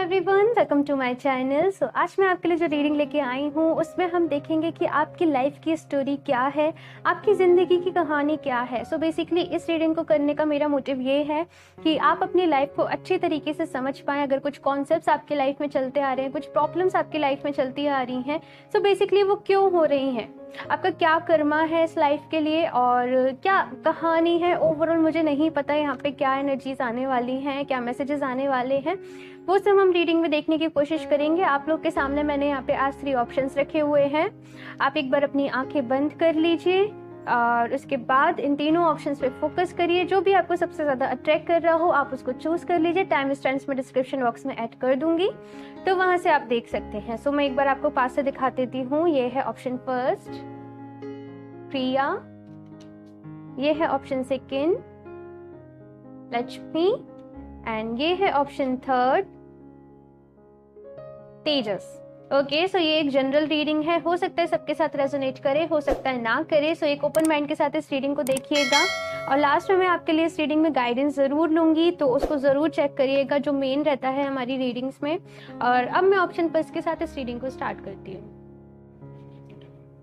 Everyone, welcome to my channel. So आज मैं आपके लिए जो रीडिंग लेके आई हूँ उसमें हम देखेंगे कि आपकी लाइफ की स्टोरी क्या है, आपकी ज़िंदगी की कहानी क्या है। सो बेसिकली इस रीडिंग को करने का मेरा मोटिव ये है कि आप अपनी लाइफ को अच्छे तरीके से समझ पाएँ। अगर कुछ कॉन्सेप्ट्स आपकी लाइफ में चलते आ रहे हैं, कुछ प्रॉब्लम्स आपकी लाइफ में चलती आ रही हैं, सो बेसिकली वो क्यों हो रही हैं, आपका क्या कर्मा है इस लाइफ के लिए और क्या कहानी है ओवरऑल मुझे नहीं पता यहाँ पे क्या एनर्जीज आने वाली हैं, क्या मैसेजेस आने वाले हैं, वो सब हम रीडिंग में देखने की कोशिश करेंगे। आप लोग के सामने मैंने यहाँ पे आज 3 ऑप्शंस रखे हुए हैं। आप एक बार अपनी आंखें बंद कर लीजिए और उसके बाद इन तीनों ऑप्शंस पे फोकस करिए। जो भी आपको सबसे ज़्यादा अट्रैक्ट कर रहा हो आप उसको चूज कर लीजिए। टाइम स्टैम्प्स में डिस्क्रिप्शन बॉक्स में ऐड कर दूंगी, तो वहां से आप देख सकते हैं। सो मैं एक बार आपको पास से दिखा देती हूँ। ये है ऑप्शन फर्स्ट प्रिया, ये है ऑप्शन सेकंड लक्ष्मी एंड ये है ऑप्शन थर्ड तेजस। ओके, सो ये एक जनरल रीडिंग है, हो सकता है सबके साथ रेजोनेट करे, हो सकता है ना करे। सो एक ओपन माइंड के साथ इस रीडिंग को देखिएगा और लास्ट में मैं आपके लिए इस रीडिंग में गाइडेंस ज़रूर लूंगी, तो उसको ज़रूर चेक करिएगा जो मेन रहता है हमारी रीडिंग्स में। और अब मैं ऑप्शन फर्स्ट के साथ इस रीडिंग को स्टार्ट करती हूँ।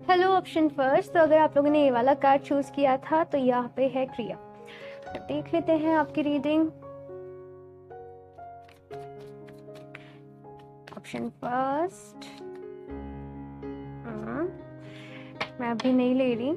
हेलो ऑप्शन फर्स्ट, तो अगर आप लोगों ने ये वाला कार्ड चूज किया था तो यहाँ पे है क्रिया। देख लेते हैं आपकी रीडिंग। ऑप्शन फर्स्ट, मैं अभी नहीं ले रही।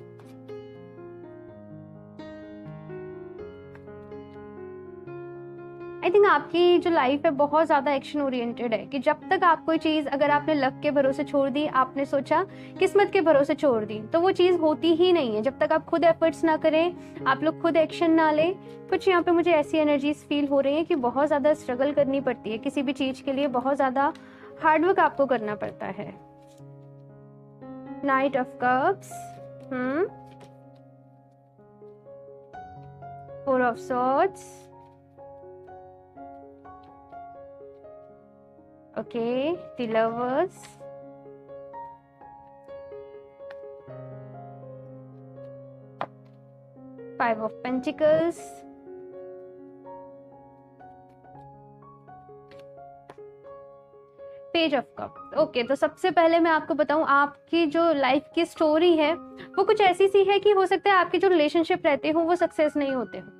आई थिंक आपकी जो लाइफ है बहुत ज़्यादा एक्शन ओरिएंटेड है कि जब तक आप कोई चीज़ अगर आपने लक के भरोसे छोड़ दी, आपने सोचा किस्मत के भरोसे छोड़ दी, तो वो चीज़ होती ही नहीं है जब तक आप खुद एफर्ट्स ना करें, आप लोग खुद एक्शन ना लें। कुछ यहाँ पे मुझे ऐसी एनर्जीज फील हो रही है कि बहुत ज़्यादा स्ट्रगल करनी पड़ती है किसी भी चीज़ के लिए, बहुत ज़्यादा हार्डवर्क आपको करना पड़ता है। Night of cups, 4 of swords, okay, the lovers, 5 of pentacles, page of cup. Okay, तो सबसे पहले मैं आपको बताऊं आपकी जो लाइफ की स्टोरी है वो कुछ ऐसी सी है कि हो सकता है आपके जो रिलेशनशिप रहते हो वो सक्सेस नहीं होते हो।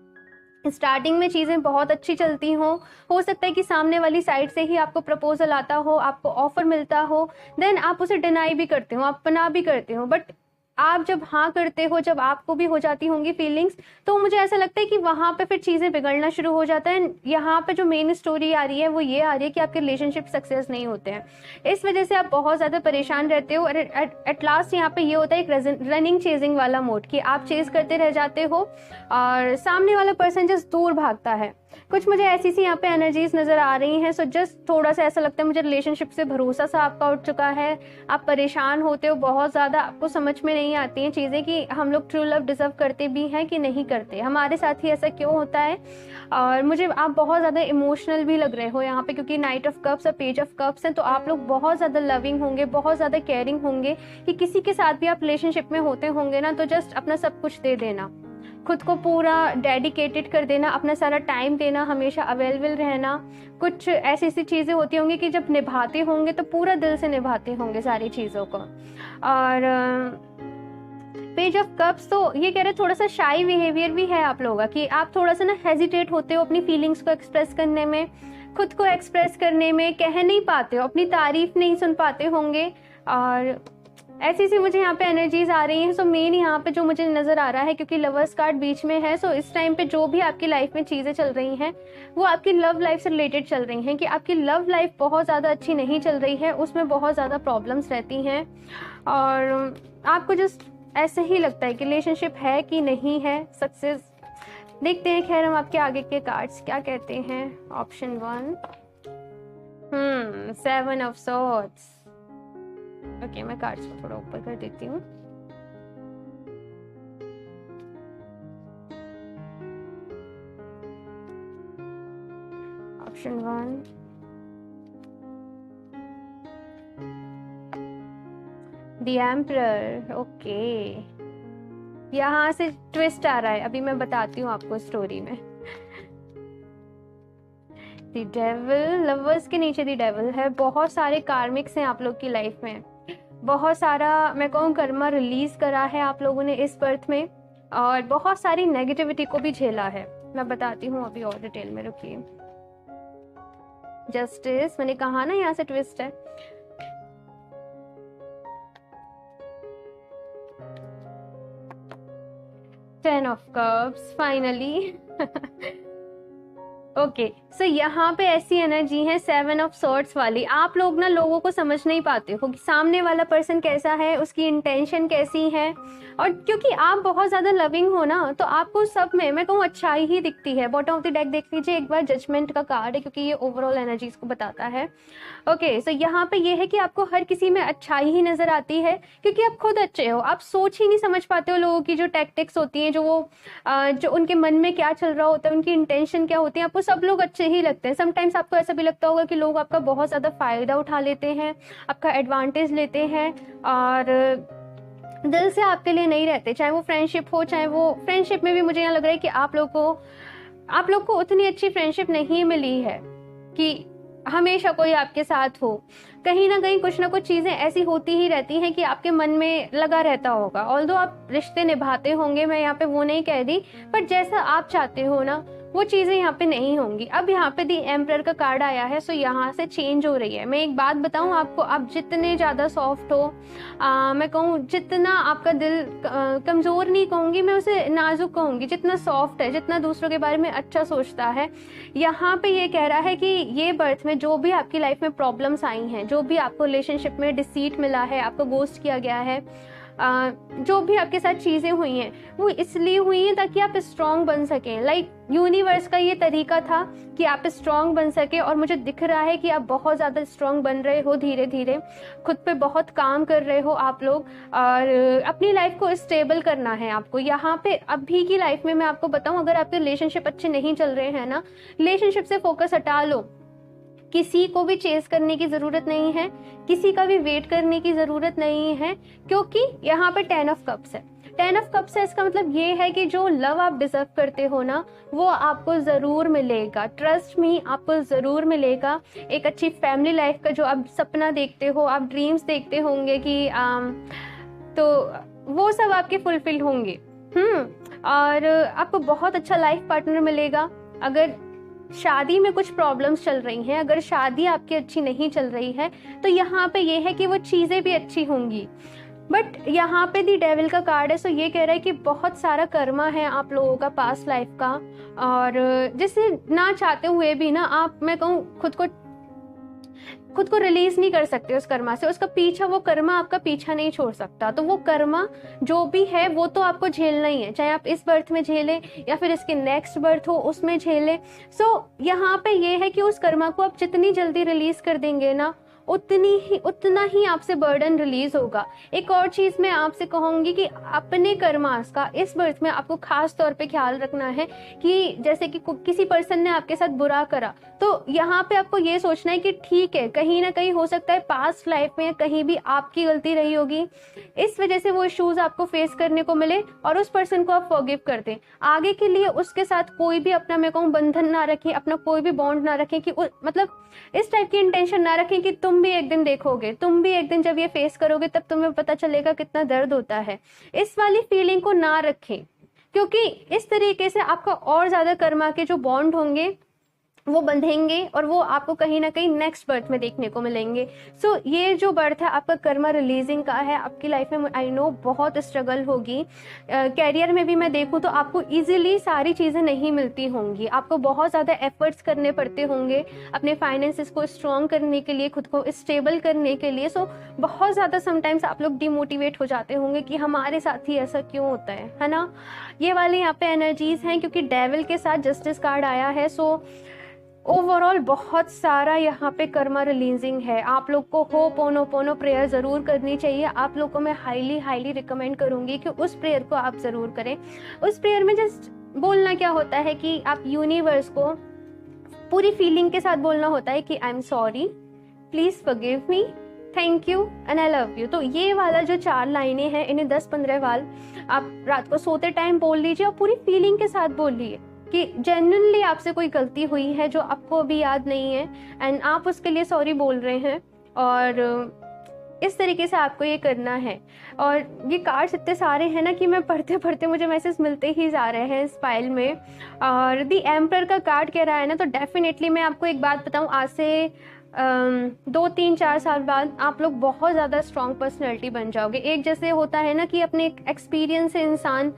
स्टार्टिंग में चीज़ें बहुत अच्छी चलती हो सकता है कि सामने वाली साइड से ही आपको प्रपोजल आता हो, आपको ऑफर मिलता हो, देन आप उसे डिनाई भी करते हो, आप पना भी करते हो, बट आप जब हाँ करते हो, जब आपको भी हो जाती होंगी फीलिंग्स, तो मुझे ऐसा लगता है कि वहाँ पे फिर चीज़ें बिगड़ना शुरू हो जाता है। यहाँ पे जो मेन स्टोरी आ रही है वो ये आ रही है कि आपके रिलेशनशिप सक्सेस नहीं होते हैं, इस वजह से आप बहुत ज़्यादा परेशान रहते हो। और एट लास्ट यहाँ पे ये होता है एक रनिंग चेजिंग वाला मोड कि आप चेज करते रह जाते हो और सामने वाला पर्सन जस्ट दूर भागता है। कुछ मुझे ऐसी सी यहाँ पे एनर्जीज नजर आ रही हैं। सो जस्ट थोड़ा सा ऐसा लगता है मुझे रिलेशनशिप से भरोसा सा आपका उठ चुका है, आप परेशान होते हो बहुत ज़्यादा, आपको समझ में नहीं आती हैं चीज़ें कि हम लोग ट्रू लव डिजर्व करते भी हैं कि नहीं करते, हमारे साथ ही ऐसा क्यों होता है। और मुझे आप बहुत ज़्यादा इमोशनल भी लग रहे हो यहाँ पे, क्योंकि नाइट ऑफ कप्स और पेज ऑफ कप्स हैं, तो आप लोग बहुत ज़्यादा लविंग होंगे, बहुत ज़्यादा केयरिंग होंगे कि किसी के साथ भी आप रिलेशनशिप में होते होंगे ना, तो जस्ट अपना सब कुछ दे देना, खुद को पूरा डेडिकेटेड कर देना, अपना सारा टाइम देना, हमेशा अवेलेबल रहना। कुछ ऐसी ऐसी चीज़ें होती होंगी कि जब निभाते होंगे तो पूरा दिल से निभाते होंगे सारी चीज़ों को। और पेज ऑफ कप्स तो ये कह रहे थोड़ा सा शाई बिहेवियर भी है आप लोगों का, कि आप थोड़ा सा ना हेजिटेट होते हो अपनी फीलिंग्स को एक्सप्रेस करने में, खुद को एक्सप्रेस करने में, कह नहीं पाते हो, अपनी तारीफ नहीं सुन पाते होंगे। और ऐसी सी मुझे यहाँ पे एनर्जीज आ रही हैं। सो मेन यहाँ पे जो मुझे नजर आ रहा है, क्योंकि लवर्स कार्ड बीच में है, सो इस टाइम पे जो भी आपकी लाइफ में चीजें चल रही हैं वो आपकी लव लाइफ से रिलेटेड चल रही हैं, कि आपकी लव लाइफ बहुत ज्यादा अच्छी नहीं चल रही है, उसमें बहुत ज्यादा प्रॉब्लम्स रहती हैं और आपको जस्ट ऐसे ही लगता है कि रिलेशनशिप है कि नहीं है, सक्सेस। देखते हैं खैर हम आपके आगे के कार्ड्स क्या कहते हैं। Option 1, 7 of swords. ओके, मैं कार्ड्स को थोड़ा ऊपर कर देती हूँ। Option 1, the emperor. ओके, यहाँ से ट्विस्ट आ रहा है, अभी मैं बताती हूँ आपको स्टोरी में। द द डेविल, लवर्स के नीचे द डेविल है। बहुत सारे कार्मिक्स हैं आप लोग की लाइफ में, बहुत सारा मैं कहूँ कर्मा रिलीज करा है आप लोगों ने इस बर्थ में, और बहुत सारी नेगेटिविटी को भी झेला है। मैं बताती हूँ अभी और डिटेल में, रुकिए। जस्टिस, मैंने कहा ना यहाँ से ट्विस्ट है। Ten of cups finally. Okay, so यहाँ पे ऐसी एनर्जी है सेवन ऑफ सॉर्ड्स वाली। आप लोग ना लोगों को समझ नहीं पाते हो कि सामने वाला पर्सन कैसा है, उसकी इंटेंशन कैसी है, और क्योंकि आप बहुत ज़्यादा लविंग हो ना, तो आपको सब में मैं कहूँ अच्छाई ही दिखती है। बॉटम ऑफ द डेक देख लीजिए एक बार, जजमेंट का कार्ड है, क्योंकि ये ओवरऑल एनर्जीज को बताता है। ओके, सो यहाँ पे ये है कि आपको हर किसी में अच्छाई ही नजर आती है, क्योंकि आप खुद अच्छे हो। आप सोच ही नहीं समझ पाते हो लोगों की जो टैक्टिक्स होती हैं, जो उनके मन में क्या चल रहा होता है, उनकी इंटेंशन क्या होती है। आपको सब लोग अच्छे ही लगते हैं। समटाइम्स आपको ऐसा भी लगता होगा कि लोग आपका बहुत ज्यादा फायदा उठा लेते हैं, आपका एडवांटेज लेते हैं, और दिल से आपके लिए नहीं रहते। चाहे वो फ्रेंडशिप हो, चाहे वो फ्रेंडशिप में भी मुझे यहाँ लग रहा है कि आप लोग को उतनी अच्छी फ्रेंडशिप नहीं मिली है कि हमेशा कोई आपके साथ हो। कहीं ना कहीं कुछ ना कुछ चीजें ऐसी होती ही रहती हैं कि आपके मन में लगा रहता होगा। ऑल्दो आप रिश्ते निभाते होंगे, मैं यहाँ पे वो नहीं कह रही, पर जैसा आप चाहते हो ना वो चीजें यहाँ पे नहीं होंगी। अब यहाँ पे दी एम्परर का कार्ड आया है, सो यहाँ से चेंज हो रही है। मैं एक बात बताऊं आपको, आप जितने ज्यादा सॉफ्ट हो, मैं कहूँ जितना आपका दिल कमजोर नहीं कहूंगी मैं, उसे नाजुक कहूंगी, जितना सॉफ्ट है, जितना दूसरों के बारे में अच्छा सोचता है, यहाँ पे ये कह रहा है कि ये बर्थ में जो भी आपकी लाइफ में प्रॉब्लम्स आई हैं, जो भी आपको रिलेशनशिप में डिसीट मिला है, आपको गोस्ट किया गया है, जो भी आपके साथ चीजें हुई हैं, वो इसलिए हुई हैं ताकि आप स्ट्रांग बन सकें। लाइक यूनिवर्स का ये तरीका था कि आप स्ट्रांग बन सके, और मुझे दिख रहा है कि आप बहुत ज्यादा स्ट्रांग बन रहे हो। धीरे धीरे खुद पे बहुत काम कर रहे हो आप लोग, और अपनी लाइफ को स्टेबल करना है आपको। यहाँ पे अभी की लाइफ में मैं आपको बताऊं, अगर आपके रिलेशनशिप अच्छे नहीं चल रहे हैं ना, रिलेशनशिप से फोकस हटा लो। किसी को भी चेस करने की जरूरत नहीं है, किसी का भी वेट करने की जरूरत नहीं है, क्योंकि यहाँ पे 10 ऑफ कप्स है। 10 ऑफ कप्स है, इसका मतलब ये है कि जो लव आप डिजर्व करते हो ना, वो आपको जरूर मिलेगा। ट्रस्ट मी, आपको जरूर मिलेगा। एक अच्छी फैमिली लाइफ का जो आप सपना देखते हो, आप ड्रीम्स देखते होंगे कि तो वो सब आपके फुलफिल होंगे। और आपको बहुत अच्छा लाइफ पार्टनर मिलेगा। अगर शादी में कुछ प्रॉब्लम्स चल रही हैं, अगर शादी आपकी अच्छी नहीं चल रही है, तो यहाँ पे ये है कि वो चीजें भी अच्छी होंगी। बट यहाँ पे दी डेविल का कार्ड है, सो ये कह रहा है कि बहुत सारा कर्मा है आप लोगों का पास्ट लाइफ का, और जिसे ना चाहते हुए भी ना आप, मैं कहूँ खुद को रिलीज नहीं कर सकते उस कर्मा से। उसका पीछा, वो कर्मा आपका पीछा नहीं छोड़ सकता। तो वो कर्मा जो भी है वो तो आपको झेलना ही है, चाहे आप इस बर्थ में झेले या फिर इसके नेक्स्ट बर्थ हो उसमें झेले। सो यहाँ पे ये है कि उस कर्मा को आप जितनी जल्दी रिलीज कर देंगे ना, उतना ही आपसे बर्डन रिलीज होगा। एक और चीज मैं आपसे कहूंगी कि अपने कर्मास का इस बर्थ में आपको खास तौर पे ख्याल रखना है कि जैसे कि किसी पर्सन ने आपके साथ बुरा करा, तो यहाँ पे आपको ये सोचना है कि ठीक है, कहीं ना कहीं हो सकता है पास्ट लाइफ में कहीं भी आपकी गलती रही होगी, इस वजह से वो इश्यूज आपको फेस करने को मिले, और उस पर्सन को आप फॉरगिव कर दें। आगे के लिए उसके साथ कोई भी अपना, मैं कहूँ, बंधन ना रखें, अपना कोई भी बॉन्ड ना रखें, कि मतलब इस टाइप की इंटेंशन ना रखें कि तुम भी एक दिन देखोगे, तुम भी एक दिन जब ये फेस करोगे तब तुम्हें पता चलेगा कितना दर्द होता है। इस वाली फीलिंग को ना रखें, क्योंकि इस तरीके से आपका और ज्यादा कर्मा के जो बॉन्ड होंगे वो बंधेंगे, और वो आपको कहीं ना कहीं नेक्स्ट बर्थ में देखने को मिलेंगे। सो ये जो बर्थ है आपका कर्मा रिलीजिंग का है। आपकी लाइफ में आई नो बहुत स्ट्रगल होगी, कैरियर में भी मैं देखूं तो आपको इजीली सारी चीज़ें नहीं मिलती होंगी, आपको बहुत ज़्यादा एफर्ट्स करने पड़ते होंगे अपने फाइनेंसेस को स्ट्रॉन्ग करने के लिए, खुद को स्टेबल करने के लिए। सो बहुत ज़्यादा समटाइम्स आप लोग डिमोटिवेट हो जाते होंगे कि हमारे साथ ही ऐसा क्यों होता है ना। ये वाले यहाँ पे एनर्जीज हैं, क्योंकि डेविल के साथ जस्टिस कार्ड आया है। सो ओवरऑल बहुत सारा यहाँ पे कर्मा रिलीजिंग है। आप लोग को होपोनोपोनो प्रेयर जरूर करनी चाहिए। आप लोग को मैं हाईली रिकमेंड करूंगी कि उस प्रेयर को आप जरूर करें। उस प्रेयर में जस्ट बोलना क्या होता है कि आप यूनिवर्स को पूरी फीलिंग के साथ बोलना होता है कि I am sorry, please forgive me, thank you and I love you. तो ये वाला जो 4 लाइनें हैं, इन्हें 10-15 बार आप रात को सोते टाइम बोल लीजिए और पूरी फीलिंग के साथ बोलिए। कि जेन्युइनली आपसे कोई गलती हुई है जो आपको अभी याद नहीं है एंड आप उसके लिए सॉरी बोल रहे हैं, और इस तरीके से आपको ये करना है। और ये कार्ड्स इतने सारे हैं ना कि मैं पढ़ते पढ़ते मुझे मैसेज मिलते ही जा रहे हैं इस फाइल में। और दी एम्पर का कार्ड कह रहा है ना, तो डेफिनेटली मैं आपको एक बात बताऊं, आज से 2-3-4 साल बाद आप लोग बहुत ज़्यादा स्ट्रॉन्ग पर्सनैलिटी बन जाओगे। एक जैसे होता है ना कि अपने एक्सपीरियंस से इंसान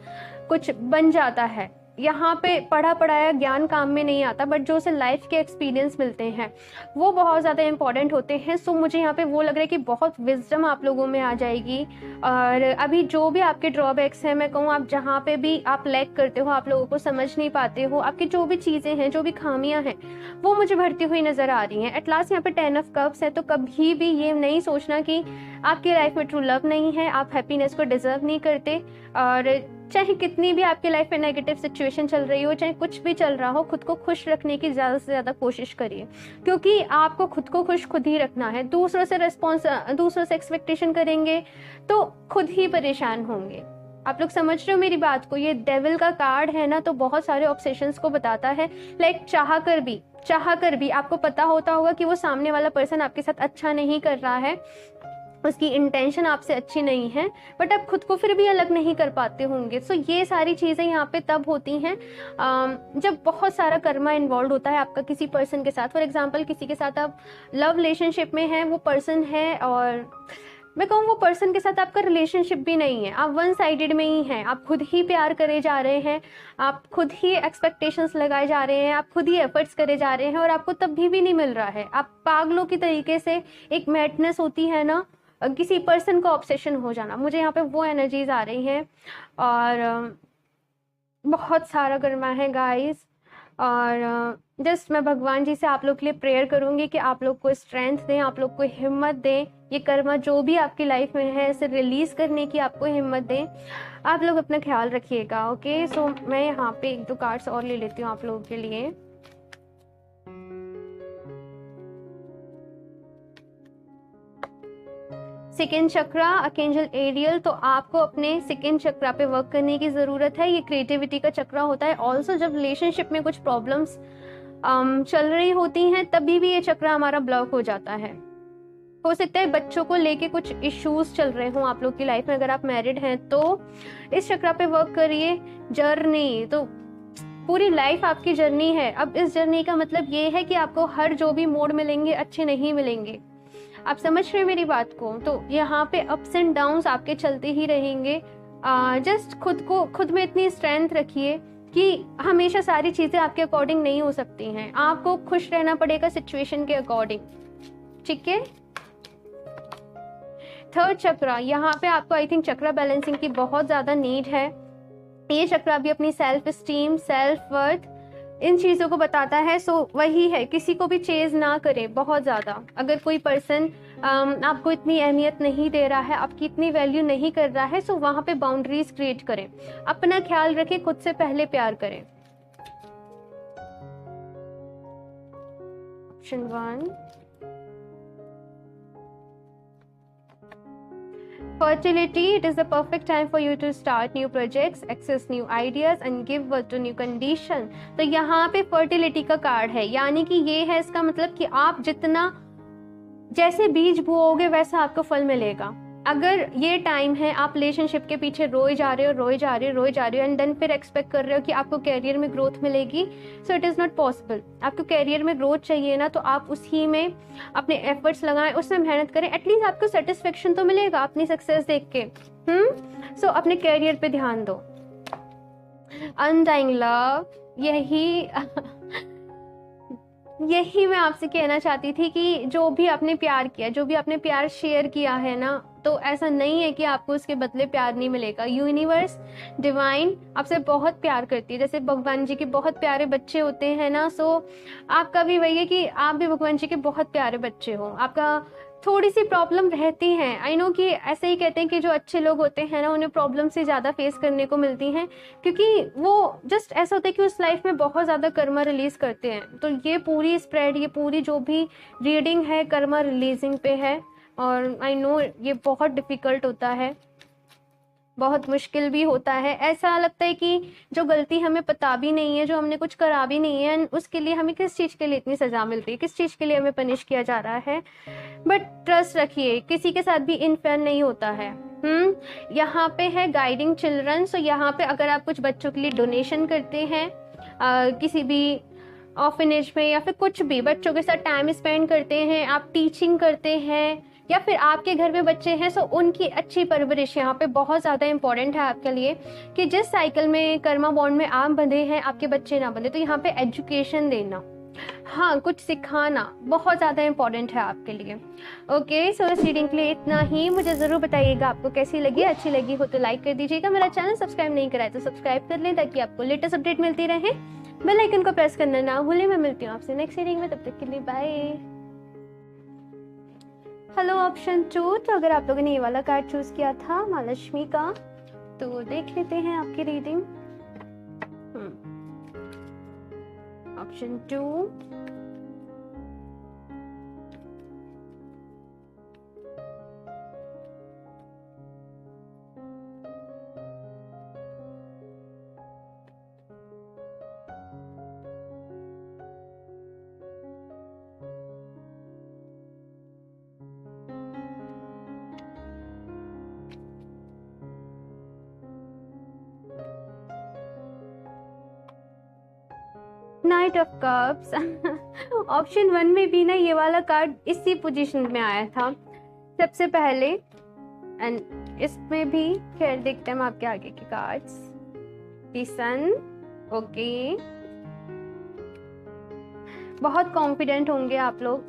कुछ बन जाता है। यहाँ पे पढ़ा पढ़ाया ज्ञान काम में नहीं आता, बट जो उसे लाइफ के एक्सपीरियंस मिलते हैं वो बहुत ज़्यादा इंपॉर्टेंट होते हैं। सो मुझे यहाँ पे वो लग रहा है कि बहुत विजडम आप लोगों में आ जाएगी। और अभी जो भी आपके ड्रॉबैक्स हैं, मैं कहूँ आप जहाँ पे भी आप लैक करते हो, आप लोगों को समझ नहीं पाते हो, आपकी जो भी चीज़ें हैं, जो भी खामियाँ हैं, वो मुझे भरती हुई नज़र आ रही हैं। एट लास्ट यहाँ पे 10 ऑफ कप्स है, तो कभी भी ये नहीं सोचना कि आपकी लाइफ में ट्रू लव नहीं है, आप हैप्पीनेस को डिजर्व नहीं करते। और चाहे कितनी भी आपकी लाइफ में नेगेटिव सिचुएशन चल रही हो, चाहे कुछ भी चल रहा हो, खुद को खुश रखने की ज़्यादा से ज़्यादा कोशिश करिए, क्योंकि आपको खुद को खुश खुद ही रखना है। दूसरों से एक्सपेक्टेशन करेंगे तो खुद ही परेशान होंगे। आप लोग समझ रहे हो मेरी बात को? ये डेविल का कार्ड है ना, तो बहुत सारे ऑब्सेशंस को बताता है। लाइक चाह कर भी आपको पता होता होगा कि वो सामने वाला पर्सन आपके साथ अच्छा नहीं कर रहा है, उसकी इंटेंशन आपसे अच्छी नहीं है, बट आप खुद को फिर भी अलग नहीं कर पाते होंगे। सो ये सारी चीज़ें यहाँ पे तब होती हैं जब बहुत सारा कर्मा इन्वॉल्व होता है आपका किसी पर्सन के साथ। फॉर एग्जांपल, किसी के साथ आप लव रिलेशनशिप में हैं, वो पर्सन है, और मैं कहूँ वो पर्सन के साथ आपका रिलेशनशिप भी नहीं है, आप वन साइडेड में ही हैं, आप खुद ही प्यार करे जा रहे हैं, आप खुद ही एक्सपेक्टेशंस लगाए जा रहे हैं, आप खुद ही एफर्ट्स करे जा रहे हैं, और आपको तब भी नहीं मिल रहा है। आप पागलों की तरीके से, एक मैडनेस होती है ना, किसी पर्सन को ऑब्सेशन हो जाना, मुझे यहाँ पे वो एनर्जीज आ रही हैं। और बहुत सारा कर्मा है गाइस। और जस्ट मैं भगवान जी से आप लोग के लिए प्रेयर करूँगी कि आप लोग को स्ट्रेंथ दें, आप लोग को हिम्मत दें, ये कर्मा जो भी आपकी लाइफ में है इसे रिलीज़ करने की आपको हिम्मत दें। आप लोग अपना ख्याल रखिएगा। ओके, सो मैं यहाँ पे 1-2 कार्ड्स और ले लेती हूँ आप लोगों के लिए। सेकेंड चक्रा, अर्कैंजल एरियल। तो आपको अपने सेकेंड चक्रा पे वर्क करने की ज़रूरत है। ये क्रिएटिविटी का चक्रा होता है। ऑल्सो जब रिलेशनशिप में कुछ प्रॉब्लम्स चल रही होती हैं, तभी भी ये चक्रा हमारा ब्लॉक हो जाता है। हो सकता है बच्चों को लेके कुछ इश्यूज चल रहे हों आप लोग की लाइफ में। अगर आप मैरिड हैं तो इस चक्रा पे वर्क करिए। जर्नी, तो पूरी लाइफ आपकी जर्नी है। अब इस जर्नी का मतलब ये है कि आपको हर जो भी मोड मिलेंगे अच्छे नहीं मिलेंगे। आप समझ रहे हैं मेरी बात को? तो यहाँ पे अप्स एंड डाउन्स आपके चलते ही रहेंगे। जस्ट खुद में इतनी स्ट्रेंथ रखिए कि हमेशा सारी चीजें आपके अकॉर्डिंग नहीं हो सकती हैं। आपको खुश रहना पड़ेगा सिचुएशन के अकॉर्डिंग, ठीक है। थर्ड चक्रा, यहाँ पे आपको आई थिंक चक्रा बैलेंसिंग की बहुत ज्यादा नीड है। ये चक्रा भी अपनी सेल्फ स्टीम, सेल्फ वर्थ, इन चीज़ों को बताता है। सो वही है, किसी को भी चेज ना करें बहुत ज़्यादा। अगर कोई पर्सन आपको इतनी अहमियत नहीं दे रहा है, आपकी इतनी वैल्यू नहीं कर रहा है, सो वहाँ पे बाउंड्रीज क्रिएट करें। अपना ख्याल रखें, खुद से पहले प्यार करें। Option 1, fertility. It is the perfect time for you to start new projects, access new ideas and give birth to new condition. तो यहाँ पे fertility का कार्ड है, यानी कि ये है, इसका मतलब कि आप जितना जैसे बीज बोओगे वैसा आपको फल मिलेगा। अगर ये टाइम है आप रिलेशनशिप के पीछे रोए जा रहे हो एंड देन फिर एक्सपेक्ट कर रहे हो कि आपको कैरियर में ग्रोथ मिलेगी, so it is not possible. आपको कैरियर में ग्रोथ चाहिए ना, तो आप उसी में अपने एफर्ट्स लगाएं, उसमें मेहनत करें। एटलीस्ट आपको सेटिस्फेक्शन तो मिलेगा अपनी सक्सेस देख के। सो अपने कैरियर पे ध्यान दो। अनडाइंग लव, यही मैं आपसे कहना चाहती थी कि जो भी आपने प्यार किया, जो भी आपने प्यार शेयर किया है ना, तो ऐसा नहीं है कि आपको उसके बदले प्यार नहीं मिलेगा। यूनिवर्स, डिवाइन आपसे बहुत प्यार करती है। जैसे भगवान जी के बहुत प्यारे बच्चे होते हैं ना, सो आपका भी वही है कि आप भी भगवान जी के बहुत प्यारे बच्चे हो। आपका थोड़ी सी प्रॉब्लम रहती हैं, आई नो कि ऐसे ही कहते हैं कि जो अच्छे लोग होते हैं ना, उन्हें प्रॉब्लम से ज़्यादा फेस करने को मिलती हैं, क्योंकि वो जस्ट ऐसा होता है कि उस लाइफ में बहुत ज़्यादा कर्मा रिलीज करते हैं। तो ये पूरी स्प्रेड, ये पूरी जो भी रीडिंग है कर्मा रिलीजिंग पे है, और आई नो ये बहुत डिफ़िकल्ट होता है, बहुत मुश्किल भी होता है। ऐसा लगता है कि जो गलती हमें पता भी नहीं है, जो हमने कुछ करा भी नहीं है, उसके लिए हमें किस चीज़ के लिए इतनी सज़ा मिल रही है, किस चीज़ के लिए हमें पनिश किया जा रहा है। बट ट्रस्ट रखिए, किसी के साथ भी इनफेयर नहीं होता है। यहाँ पे है गाइडिंग चिल्ड्रन। सो यहाँ पे अगर आप कुछ बच्चों के लिए डोनेशन करते हैं, किसी भी ऑर्फनेज में, या फिर कुछ भी बच्चों के साथ टाइम स्पेंड करते हैं, आप टीचिंग करते हैं, या फिर आपके घर में बच्चे हैं, सो उनकी अच्छी परवरिश यहाँ पे बहुत ज़्यादा इंपॉर्टेंट है आपके लिए। कि जिस साइकिल में, कर्मा बॉन्ड में आप बंधे हैं, आपके बच्चे ना बंधे। तो यहाँ पे एजुकेशन देना, हाँ, कुछ सिखाना बहुत ज़्यादा इंपॉर्टेंट है आपके लिए। ओके, सो इस रीडिंग के लिए इतना ही। मुझे ज़रूर बताइएगा आपको कैसी लगी। अच्छी लगी हो तो लाइक कर दीजिएगा। मेरा चैनल सब्सक्राइब नहीं करा है तो सब्सक्राइब कर लें, ताकि आपको लेटेस्ट अपडेट मिलती रहे। बेल आइकन को प्रेस करना ना भूलें। मैं मिलती हूँ आपसे नेक्स्ट रीडिंग में, तब तक के लिए बाय। Hello option 2। तो अगर आप लोगों ने ये वाला कार्ड चूज किया था माँ लक्ष्मी का, तो देख लेते हैं आपकी reading. Option 2, night of cups. Option 1 में भी ना ये वाला कार्ड इसी पोजीशन में आया था सबसे पहले, एंड इसमें भी। खैर देखते हैं हम आपके आगे के कार्ड्स। द सन, ओके, बहुत कॉन्फिडेंट होंगे आप लोग,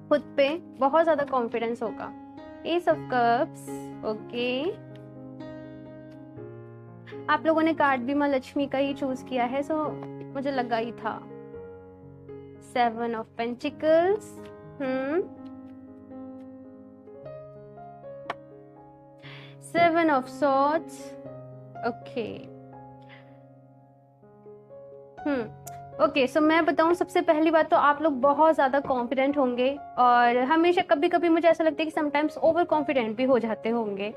खुद पे बहुत ज्यादा कॉन्फिडेंस होगा। एस ऑफ कप्स, ओके, आप लोगों ने कार्ड भी माँ लक्ष्मी का ही चूज किया है, सो मुझे लगा ही था। 7 of pentacles, 7 of swords, okay. Okay, so मैं बताऊं, सबसे पहली बात तो आप लोग बहुत ज़्यादा कॉन्फिडेंट होंगे, और हमेशा कभी कभी मुझे ऐसा लगता है कि समटाइम्स ओवर कॉन्फिडेंट भी हो जाते होंगे।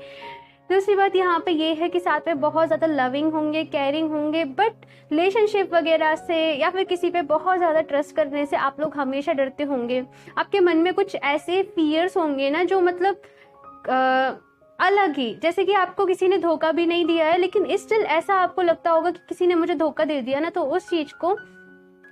दूसरी बात यहाँ पे ये है कि साथ में बहुत ज़्यादा लविंग होंगे, केयरिंग होंगे, बट रिलेशनशिप वगैरह से या फिर किसी पे बहुत ज़्यादा ट्रस्ट करने से आप लोग हमेशा डरते होंगे। आपके मन में कुछ ऐसे फियर्स होंगे ना, जो मतलब अलग ही, जैसे कि आपको किसी ने धोखा भी नहीं दिया है, लेकिन स्टिल ऐसा आपको लगता होगा कि किसी ने मुझे धोखा दे दिया ना, तो उस चीज़ को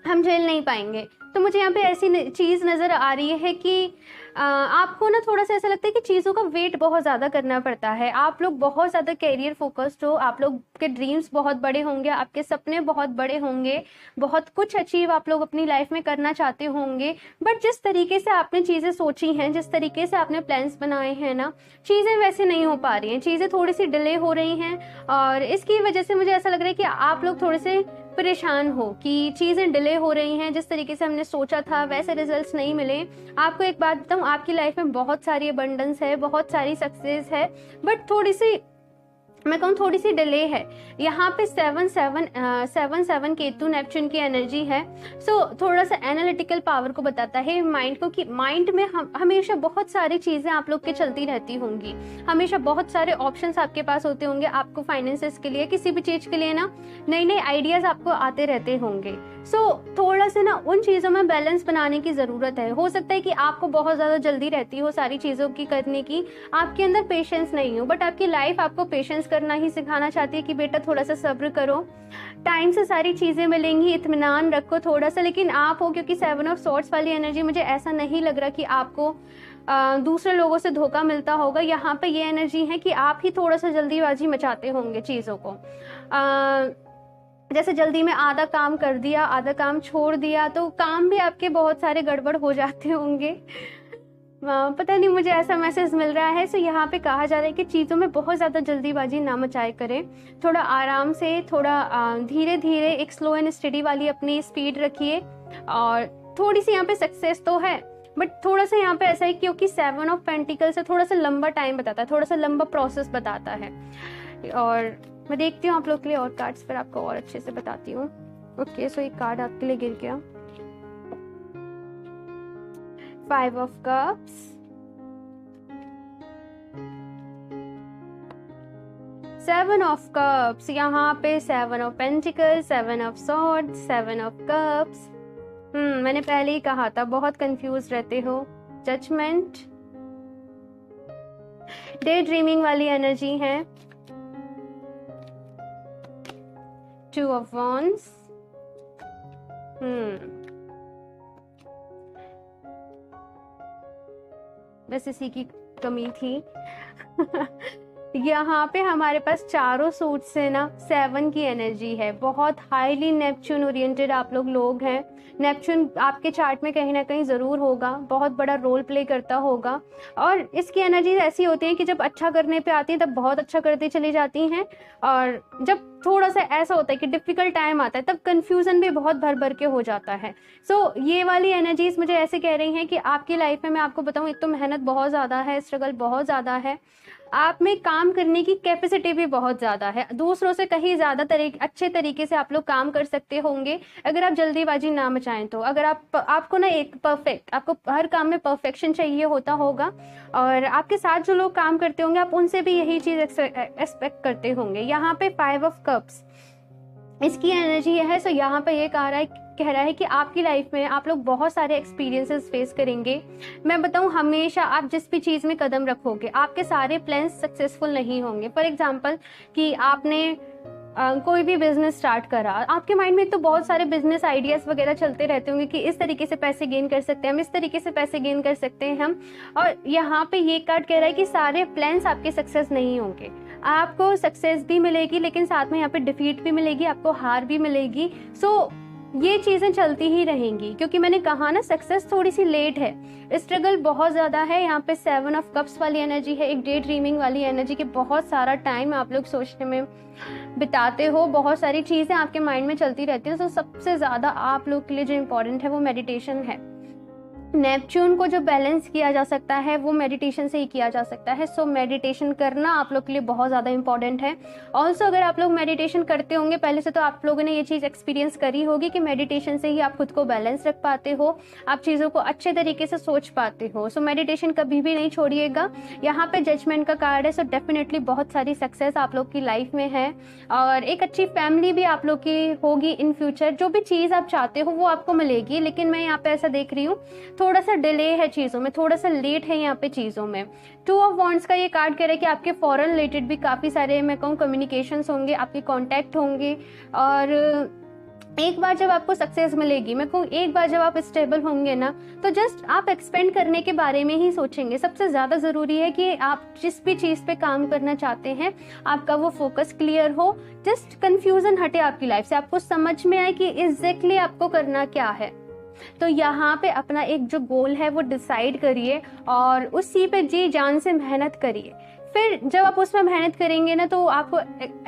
हम झेल नहीं पाएंगे। तो मुझे यहाँ पे ऐसी चीज़ नज़र आ रही है कि आपको ना थोड़ा सा ऐसा लगता है कि चीज़ों का वेट बहुत ज़्यादा करना पड़ता है। आप लोग बहुत ज़्यादा कैरियर फोकस्ड हो, आप लोग के ड्रीम्स बहुत बड़े होंगे, आपके सपने बहुत बड़े होंगे, बहुत कुछ अचीव आप लोग अपनी लाइफ में करना चाहते होंगे। बट जिस तरीके से आपने चीज़ें सोची हैं, जिस तरीके से आपने प्लान्स बनाए हैं ना, चीज़ें वैसे नहीं हो पा रही हैं, चीज़ें थोड़ी सी डिले हो रही हैं, और इसकी वजह से मुझे ऐसा लग रहा है कि आप लोग थोड़े से परेशान हो कि चीज़ें डिले हो रही हैं, जिस तरीके से हमने सोचा था वैसे रिजल्ट्स नहीं मिले। आपको एक बात बताऊं, आपकी लाइफ में बहुत सारी अबंडेंस है, बहुत सारी सक्सेस है, बट थोड़ी सी, मैं कहूँ थोड़ी सी डिले है। यहाँ पे 7 केतु नेपच्यून की एनर्जी है। सो थोड़ा सा एनालिटिकल पावर को बताता है माइंड को, कि माइंड में हमेशा बहुत सारी चीज़ें आप लोग के चलती रहती होंगी, हमेशा बहुत सारे ऑप्शंस आपके पास होते होंगे। आपको फाइनेंसेस के लिए, किसी भी चीज़ के लिए ना नए नए आइडियाज़ आपको आते रहते होंगे। सो थोड़ा सा ना उन चीज़ों में बैलेंस बनाने की ज़रूरत है। हो सकता है कि आपको बहुत ज़्यादा जल्दी रहती हो सारी चीज़ों की करने की, आपके अंदर पेशेंस नहीं हो, बट आपकी लाइफ आपको पेशेंस करना ही सिखाना चाहती है कि बेटा थोड़ा सा सब्र करो, टाइम से सारी चीज़ें मिलेंगी, इत्मीनान रखो थोड़ा सा। लेकिन आप हो, क्योंकि 7 ऑफ सॉर्ड्स वाली एनर्जी, मुझे ऐसा नहीं लग रहा कि आपको दूसरे लोगों से धोखा मिलता होगा। यहाँ पे ये एनर्जी है कि आप ही थोड़ा सा जल्दीबाजी मचाते होंगे चीज़ों को। जैसे जल्दी में आधा काम कर दिया, आधा काम छोड़ दिया, तो काम भी आपके बहुत सारे गड़बड़ हो जाते होंगे। पता नहीं, मुझे ऐसा मैसेज मिल रहा है। सो यहाँ पे कहा जा रहा है कि चीज़ों में बहुत ज़्यादा जल्दीबाजी ना मचाए करें, थोड़ा आराम से, थोड़ा धीरे धीरे, एक स्लो एंड स्टडी वाली अपनी स्पीड रखिए। और थोड़ी सी यहाँ पे सक्सेस तो है, बट थोड़ा सा यहाँ पे ऐसा है क्योंकि 7 ऑफ पेंटिकल से थोड़ा सा लंबा टाइम बताता है, थोड़ा सा लंबा प्रोसेस बताता है। और मैं देखती हूँ आप लोग के लिए और कार्ड्स, फिर आपको और अच्छे से बताती हूँ। ओके, सो एक कार्ड आपके लिए गिर गया, 5 ऑफ कप्स, 7 ऑफ कप्स, यहाँ पे 7 of pentacles, 7 of swords, 7 of cups. मैंने पहले ही कहा था बहुत कंफ्यूज रहते हो। जजमेंट, डे ड्रीमिंग वाली एनर्जी है। 2 ऑफ वॉन्ड्स, बस इसी की कमी थी। यहाँ पे हमारे पास चारों सूट से ना 7 की एनर्जी है। बहुत हाईली नेपच्यून ओरिएंटेड आप लोग हैं। नेपच्यून आपके चार्ट में कहीं ना कहीं ज़रूर होगा, बहुत बड़ा रोल प्ले करता होगा। और इसकी एनर्जी ऐसी होती है कि जब अच्छा करने पे आती है तब बहुत अच्छा करती चली जाती हैं, और जब थोड़ा सा ऐसा होता है कि डिफ़िकल्ट टाइम आता है तब कन्फ्यूज़न भी बहुत भर भर के हो जाता है। सो ये वाली एनर्जीज मुझे ऐसे कह रही हैं कि आपकी लाइफ में, मैं आपको बताऊँ, एक तो मेहनत बहुत ज़्यादा है, स्ट्रगल बहुत ज़्यादा है, आप में काम करने की कैपेसिटी भी बहुत ज़्यादा है। दूसरों से कहीं ज़्यादा अच्छे तरीके से आप लोग काम कर सकते होंगे अगर आप जल्दीबाजी ना मचाएं तो। अगर आपको ना एक परफेक्ट, आपको हर काम में परफेक्शन चाहिए होता होगा, और आपके साथ जो लोग काम करते होंगे आप उनसे भी यही चीज़ एक्सपेक्ट करते होंगे। यहाँ पे 5 ऑफ कप्स इसकी एनर्जी है। सो यहाँ पे ये कह रहा है कि आपकी लाइफ में आप लोग बहुत सारे एक्सपीरियंसेस फेस करेंगे। मैं बताऊँ, हमेशा आप जिस भी चीज़ में कदम रखोगे आपके सारे प्लान्स सक्सेसफुल नहीं होंगे। फॉर एग्जांपल कि आपने कोई भी बिजनेस स्टार्ट करा, आपके माइंड में तो बहुत सारे बिजनेस आइडियाज़ वगैरह चलते रहते होंगे कि इस तरीके से पैसे गेन कर सकते हैं हम, इस तरीके से पैसे गेन कर सकते हैं हम। और यहाँ पे ये कार्ड कह रहा है कि सारे प्लान्स आपके सक्सेस नहीं होंगे। आपको सक्सेस भी मिलेगी लेकिन साथ में यहाँ पे डिफीट भी मिलेगी, आपको हार भी मिलेगी। सो ये चीज़ें चलती ही रहेंगी, क्योंकि मैंने कहा ना सक्सेस थोड़ी सी लेट है, स्ट्रगल बहुत ज़्यादा है। यहाँ पे 7 ऑफ कप्स वाली एनर्जी है, एक डे ड्रीमिंग वाली एनर्जी की। बहुत सारा टाइम आप लोग सोचने में बिताते हो, बहुत सारी चीज़ें आपके माइंड में चलती रहती है। तो सबसे ज़्यादा आप लोग के लिए जो इम्पोर्टेंट है वो मेडिटेशन है। नेपच्यून को जो बैलेंस किया जा सकता है वो मेडिटेशन से ही किया जा सकता है। सो मेडिटेशन करना आप लोग के लिए बहुत ज़्यादा इंपॉर्टेंट है। ऑल्सो अगर आप लोग मेडिटेशन करते होंगे पहले से, तो आप लोगों ने ये चीज़ एक्सपीरियंस करी होगी कि मेडिटेशन से ही आप खुद को बैलेंस रख पाते हो, आप चीज़ों को अच्छे तरीके से सोच पाते हो। सो मेडिटेशन कभी भी नहीं छोड़िएगा। यहाँ पे जजमेंट का कार्ड है। सो डेफिनेटली बहुत सारी सक्सेस आप लोग की लाइफ में है, और एक अच्छी फैमिली भी आप लोग की होगी इन फ्यूचर। जो भी चीज़ आप चाहते हो वो आपको मिलेगी, लेकिन मैं यहाँ पे ऐसा देख रही हूँ थोड़ा सा डिले है चीज़ों में, थोड़ा सा लेट है यहाँ पे चीज़ों में। 2 ऑफ वॉन्ड्स का ये कार्ड कह रहा है कि आपके फॉरेन रिलेटेड भी काफ़ी सारे, मैं कहूँ, कम्युनिकेशंस होंगे, आपके कॉन्टैक्ट होंगे। और एक बार जब आपको सक्सेस मिलेगी, मैं कहूँ एक बार जब आप स्टेबल होंगे ना, तो जस्ट आप एक्सपेंड करने के बारे में ही सोचेंगे। सबसे ज़्यादा ज़रूरी है कि आप जिस भी चीज़ पे काम करना चाहते हैं आपका वो फोकस क्लियर हो, जस्ट कंफ्यूजन हटे आपकी लाइफ से, आपको समझ में आए कि एग्जैक्टली आपको करना क्या है। तो यहाँ पे अपना एक जो गोल है वो डिसाइड करिए और उसी पे जी जान से मेहनत करिए। फिर जब आप उसमें मेहनत करेंगे ना तो आपको